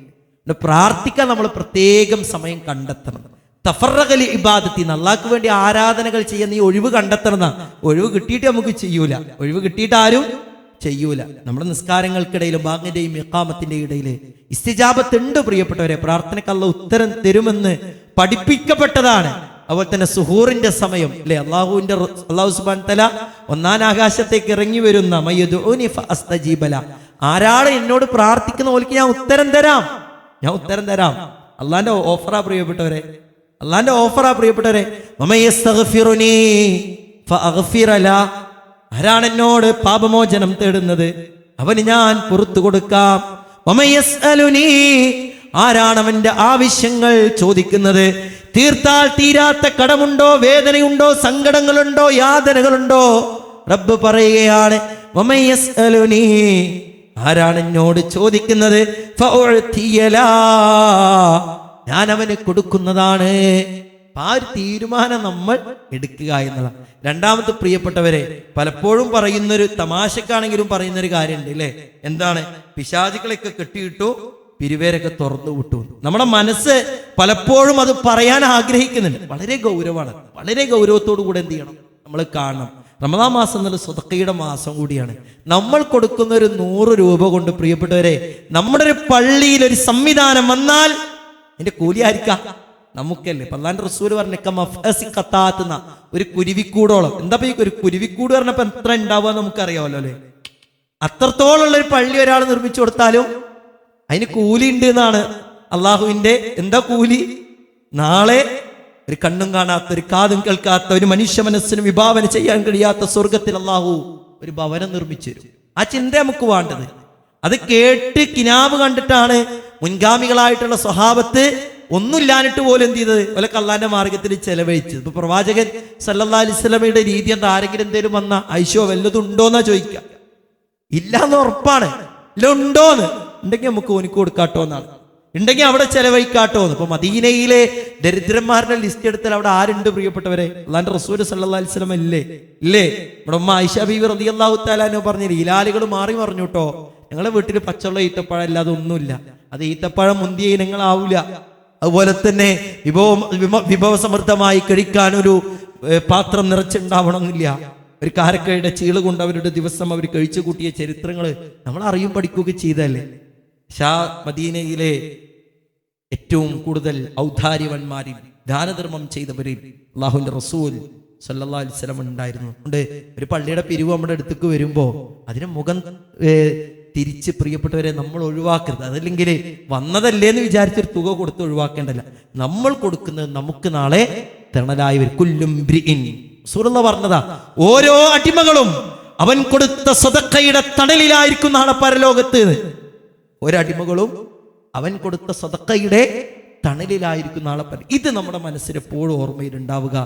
പ്രാർത്ഥിക്കാൻ നമ്മൾ പ്രത്യേകം സമയം കണ്ടെത്തണം. തഫറഖലി ഇബാദത്തി, അല്ലാഹ്ക്ക് വേണ്ടി ആരാധനകൾ ചെയ്യാൻ നീ ഒഴിവ് കണ്ടെത്തണം. ഒഴിവ് കിട്ടിയിട്ട് നമുക്ക് ചെയ്യൂല, ഒഴിവ് കിട്ടിയിട്ട് ആരും ചെയ്യൂല. നമ്മുടെ നിസ്കാരങ്ങൾക്കിടയിലും ബാങ്കിന്റെയും ഇഖാമത്തിന്റെ ഇടയിൽ ഇസ്തിജാബത്ത് ഉണ്ട് പ്രിയപ്പെട്ടവരെ. പ്രാർത്ഥനയ്ക്ക് അല്ലാഹ് ഉത്തരം തരുമെന്ന് പഠിപ്പിക്കപ്പെട്ടതാണ്. അതുപോലെ തന്നെ സുഹൂറിന്റെ സമയം അല്ലെ, അല്ലാഹു സുബ്ഹാനഹു വ തആല ഒന്നാം ആകാശത്തേക്ക് ഇറങ്ങി വരുന്ന മയ്യദൂനി ഫഅസ്തജീബ ല, ആരാണ് എന്നോട് പ്രാർത്ഥിക്കുന്ന ഓൽക്ക് ഞാൻ ഉത്തരം തരാം, ഞാൻ ഉത്തരം തരാം. അള്ളാന്റെ ഓഫറാ പ്രിയപ്പെട്ടവരെ, അള്ളാന്റെ ഓഫറാ പ്രിയപ്പെട്ടവരെ. വമയസ്തഗ്ഫിറുനി ഫഅഗ്ഫിറ ല, ആരാണ് എന്നോട് പാപമോചനം തേടുന്നത് അവന് ഞാൻ പുറത്തു കൊടുക്കാം. വമയസ്അലുനി, ആരാണ് അവന്റെ ആവശ്യങ്ങൾ ചോദിക്കുന്നത്, തീർത്താൽ തീരാത്ത കടമുണ്ടോ, വേദനയുണ്ടോ, സങ്കടങ്ങളുണ്ടോ, യാതനകളുണ്ടോ, റബ്ബ് പറയുകയാണ് വമയസ്അലുനി, ആരാണ് എന്നോട് ചോദിക്കുന്നത് ഫഉഅതിയലാ, ഞാൻ അവന് കൊടുക്കുന്നതാണ്. ആ ഒരു തീരുമാനം നമ്മൾ എടുക്കുക എന്നുള്ള. രണ്ടാമത്തെ പ്രിയപ്പെട്ടവരെ, പലപ്പോഴും പറയുന്നൊരു തമാശക്കാണെങ്കിലും പറയുന്നൊരു കാര്യമുണ്ട് അല്ലേ, എന്താണ്, പിശാചുക്കളെയൊക്കെ കെട്ടിയിട്ടു പിരിവേരൊക്കെ തുറന്നു വിട്ടു. നമ്മുടെ മനസ്സ് പലപ്പോഴും അത് പറയാൻ ആഗ്രഹിക്കുന്നുണ്ട്. വളരെ ഗൗരവമാണ്, വളരെ ഗൗരവത്തോടു കൂടെ എന്ത് ചെയ്യണം, നമ്മൾ കാണണം. റമദാൻ മാസം എന്നുള്ള സ്വതക്കയുടെ മാസം കൂടിയാണ്. നമ്മൾ കൊടുക്കുന്ന ഒരു 100 രൂപ കൊണ്ട് പ്രിയപ്പെട്ടവരെ, നമ്മുടെ ഒരു പള്ളിയിൽ ഒരു സംവിധാനം വന്നാൽ അതിന്റെ കൂലി ആയിരിക്കാം നമുക്കല്ലേ. അല്ലാഹുവിന്റെ റസൂൽ പറഞ്ഞ ഒരു കുരുവിക്കൂടോളം, എന്താ ഒരു കുരുവിക്കൂട് പറഞ്ഞപ്പോ എത്ര ഉണ്ടാവുക നമുക്കറിയാമല്ലോ അല്ലെ. അത്രത്തോളം ഉള്ള ഒരു പള്ളി ഒരാൾ നിർമ്മിച്ചു കൊടുത്താലും അതിന് കൂലി ഉണ്ട് എന്നാണ് അള്ളാഹുവിന്റെ. എന്താ കൂലി? നാളെ ഒരു കണ്ണും കാണാത്ത, ഒരു കാതും കേൾക്കാത്ത, ഒരു മനുഷ്യ മനസ്സിന് വിഭാവന ചെയ്യാൻ കഴിയാത്ത സ്വർഗത്തിൽ അള്ളാഹു ഒരു ഭവനം നിർമ്മിച്ചു തരും. ആ ചിന്ത നമുക്ക് വേണ്ടത്. അത് കേട്ട് കിനാവ് കണ്ടിട്ടാണ് മുൻഗാമികളായിട്ടുള്ള സ്വഹാബത്ത് ഒന്നുമില്ലാനിട്ട് പോലും എന്ത് ചെയ്തത്, ഓലൊക്കെ അള്ളാന്റെ മാർഗത്തിൽ ചെലവഴിച്ചത്. ഇപ്പൊ പ്രവാചകൻ സല്ലല്ലാഹു അലൈഹി വസല്ലമയുടെ രീതി എന്താ, ആരെങ്കിലും എന്തേലും വന്ന ഐശോ വല്ലതും ഉണ്ടോന്നാ ചോദിക്കുക. ഇല്ലാന്ന് ഉറപ്പാണ്. ഇല്ല ഉണ്ടോന്ന്, ഉണ്ടെങ്കിൽ നമുക്ക് ഓനിക്ക് കൊടുക്കാട്ടോ എന്നാണ്, ഉണ്ടെങ്കിൽ അവിടെ ചെലവഴിക്കാട്ടോ എന്ന്. ഇപ്പൊ മദീനയിലെ ദരിദ്രന്മാരുടെ ലിസ്റ്റ് എടുത്താൽ അവിടെ ആരുണ്ട് പ്രിയപ്പെട്ടവരെ? അള്ളാന്റെ റസൂൽ സല്ലല്ലാഹു അലൈഹി വസല്ലം ഇല്ലേ? ഇല്ലേ? നമ്മുടെ ഉമ്മ ആയിഷ ബീവി റളിയല്ലാഹു തആല അൻഹ പറഞ്ഞില്ലേ, ഇലാലുകൾ മാറി പറഞ്ഞു കേട്ടോ, ഞങ്ങളെ വീട്ടിൽ പച്ചവെള്ളം ഈത്തപ്പഴം അല്ലാതെ ഒന്നുമില്ല, അത് ഈത്തപ്പഴം മുന്തിയ ഇനങ്ങളാവൂല. അതുപോലെ തന്നെ വിഭവസമൃദ്ധമായി കഴിക്കാൻ ഒരു പാത്രം നിറച്ചുണ്ടാവണമെന്നില്ല. ഒരു കാരക്കയുടെ ചീള് കൊണ്ട് അവരുടെ ദിവസം അവർ കഴിച്ചു കൂട്ടിയ ചരിത്രങ്ങൾ നമ്മൾ അറിയും പഠിക്കുകയൊക്കെ ചെയ്തല്ലേ. മദീനയിലെ ഏറ്റവും കൂടുതൽ ഔദാര്യവന്മാരിൽ ദാനധർമ്മം ചെയ്തവരിൽ അല്ലാഹുവിന്റെ റസൂൽ സല്ലല്ലാഹു അലൈഹി വസല്ലം ഉണ്ടായിരുന്നു. അതുകൊണ്ട് ഒരു പള്ളിയുടെ പിരിവ് നമ്മുടെ അടുത്തേക്ക് വരുമ്പോ അതിന് മുഖം തിരിച്ച് പ്രിയപ്പെട്ടവരെ നമ്മൾ ഒഴിവാക്കരുത്. അതല്ലെങ്കിൽ വന്നതല്ലേ എന്ന് വിചാരിച്ചൊരു തുക കൊടുത്ത് ഒഴിവാക്കേണ്ടല്ല. നമ്മൾ കൊടുക്കുന്നത് നമുക്ക് നാളെ തണലായി വരും. കുല്ലും ബ്രിഇൻ സൂറല്ല പറഞ്ഞതാ, ഓരോ അടിമകളും അവൻ കൊടുത്ത സദഖയുടെ തണലിലായിരിക്കും നാളെ പരലോകത്ത്. ഒരടിമകളും അവൻ കൊടുത്ത സദഖയുടെ തണലിലായിരിക്കും നാളെ. ഇത് നമ്മുടെ മനസ്സിൽ എപ്പോഴും ഓർമ്മയിലുണ്ടാവുക.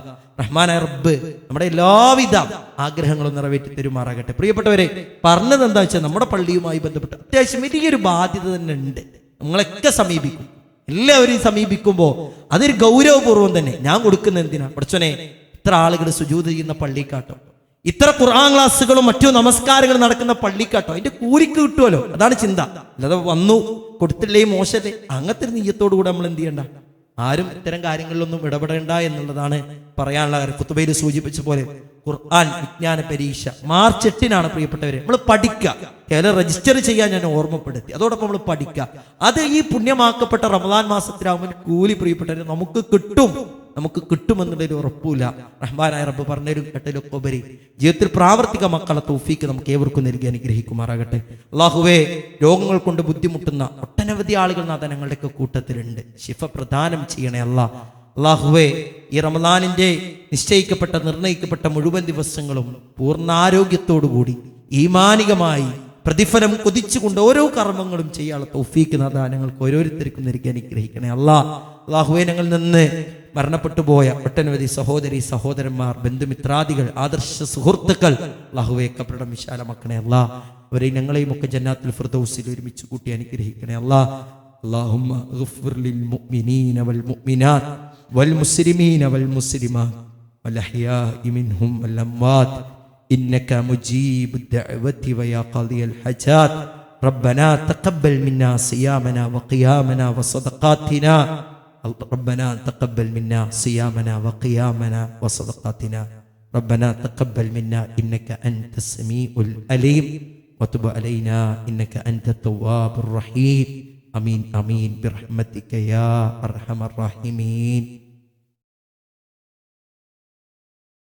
റഹ്മാനായ റബ്ബ് നമ്മുടെ എല്ലാവിധ ആഗ്രഹങ്ങളും നിറവേറ്റി തരുമാറാകട്ടെ. പ്രിയപ്പെട്ടവരെ, പറഞ്ഞത് എന്താ വെച്ചാൽ നമ്മുടെ പള്ളിയുമായി ബന്ധപ്പെട്ട് അത്യാവശ്യം വലിയൊരു ബാധ്യത തന്നെ ഉണ്ട്. നമ്മളൊക്കെ സമീപിക്കും, എല്ലാവരെയും സമീപിക്കുമ്പോൾ അതൊരു ഗൗരവപൂർവ്വം തന്നെ. ഞാൻ കൊടുക്കുന്ന എന്തിനാ പഠിച്ചോനെ, ഇത്ര ആളുകൾ സുജൂദ് ചെയ്യുന്ന പള്ളിക്കാട്ടോ, ഇത്ര ഖുർആൻ ക്ലാസ്സുകളും മറ്റു നമസ്കാരങ്ങളും നടക്കുന്ന പള്ളിക്കാട്ടോ, അതിന്റെ കൂലിക്ക് കിട്ടുമല്ലോ, അതാണ് ചിന്ത. അല്ലാതെ വന്നു കൊടുത്തില്ലേ മോശത്തെ, അങ്ങനത്തെ ഒരു നീയത്തോടു കൂടെ നമ്മൾ എന്ത് ചെയ്യണ്ട, ആരും ഇത്തരം കാര്യങ്ങളിലൊന്നും ഇടപെടേണ്ട എന്നുള്ളതാണ് പറയാനുള്ള കാര്യം. കുത്തുബയിൽ സൂചിപ്പിച്ച പോലെ ഖുർആൻ വിജ്ഞാന പരീക്ഷ മാർച്ച് 8-നാണ് പ്രിയപ്പെട്ടവരെ. നമ്മൾ പഠിക്കുക, കേരളം രജിസ്റ്റർ ചെയ്യാൻ ഞാൻ ഓർമ്മപ്പെടുത്തി. അതോടൊപ്പം നമ്മൾ പഠിക്കുക. അത് ഈ പുണ്യമാക്കപ്പെട്ട റമദാൻ മാസത്തിലാവുമ്പോൾ കൂലി പ്രിയപ്പെട്ടവരെ നമുക്ക് കിട്ടുമെന്നുള്ളൊരു ഉറപ്പില്ല. റഹ്മാനായ റബ്ബ് പറഞ്ഞൊരു കേട്ടലൊക്കെ ഉപരി ജീവിതത്തിൽ പ്രാവർത്തികമാക്കാനുള്ള തൗഫീക്ക് നമുക്ക് ഏവർക്കും നൽകി അനുഗ്രഹിക്കുമാറാകട്ടെ. അല്ലാഹുവേ, രോഗങ്ങൾ കൊണ്ട് ബുദ്ധിമുട്ടുന്ന ഒട്ടനവധി ആളുകൾ നാഥ ഞങ്ങളുടെയൊക്കെ കൂട്ടത്തിലുണ്ട്. ശിഫ പ്രദാനം ചെയ്യണേ അല്ലാഹുവേ. ഈ റമദാനിന്റെ നിശ്ചയിക്കപ്പെട്ട നിർണയിക്കപ്പെട്ട മുഴുവൻ ദിവസങ്ങളും പൂർണ്ണാരോഗ്യത്തോടുകൂടി ഈമാനികമായി പ്രതിഫലം കൊതിച്ചുകൊണ്ട് ഓരോ കർമ്മങ്ങളും ചെയ്യാനുള്ള തൗഫീക്ക് നാഥ ഞങ്ങൾക്ക് ഓരോരുത്തർക്കും നൽകി അനുഗ്രഹിക്കണേ അല്ലാഹുവേ. ഞങ്ങളിൽ നിന്ന് മരണപ്പെട്ടു പോയ ഒട്ടനവധി സഹോദരി സഹോദരന്മാർ, ബന്ധുമിത്രാദികൾ, ആദർശ സുഹൃത്തുക്കൾ അല്ലാഹുവേ കബറിടം വിശാലമാക്കണേ അവരെ ഞങ്ങളെയും ഒക്കെ ജന്നാത്തുൽ ഫിർദൗസിൽ ഒരുമിച്ച് കൂട്ടി അനുഗ്രഹിക്കണേ അല്ലാഹുമ്മ ഗഫിർ ലിൽ മുഅ്മിനീന വൽ മുഅ്മിനാത്ത് വൽ മുസ്ലിമീന വൽ മുസ്ലിമാത്ത് والأحياء منهم والأموات إنك مجيب الدعوة ويا قاضي الحاجات ربنا تقبل منا صيامنا وقيامنا وصدقاتنا ربنا تقبل منا صيامنا وقيامنا وصدقاتنا ربنا تقبل منا إنك أنت السميع العليم وتب علينا إنك أنت التواب الرحيم آمين آمين برحمتك يا أرحم الراحمين.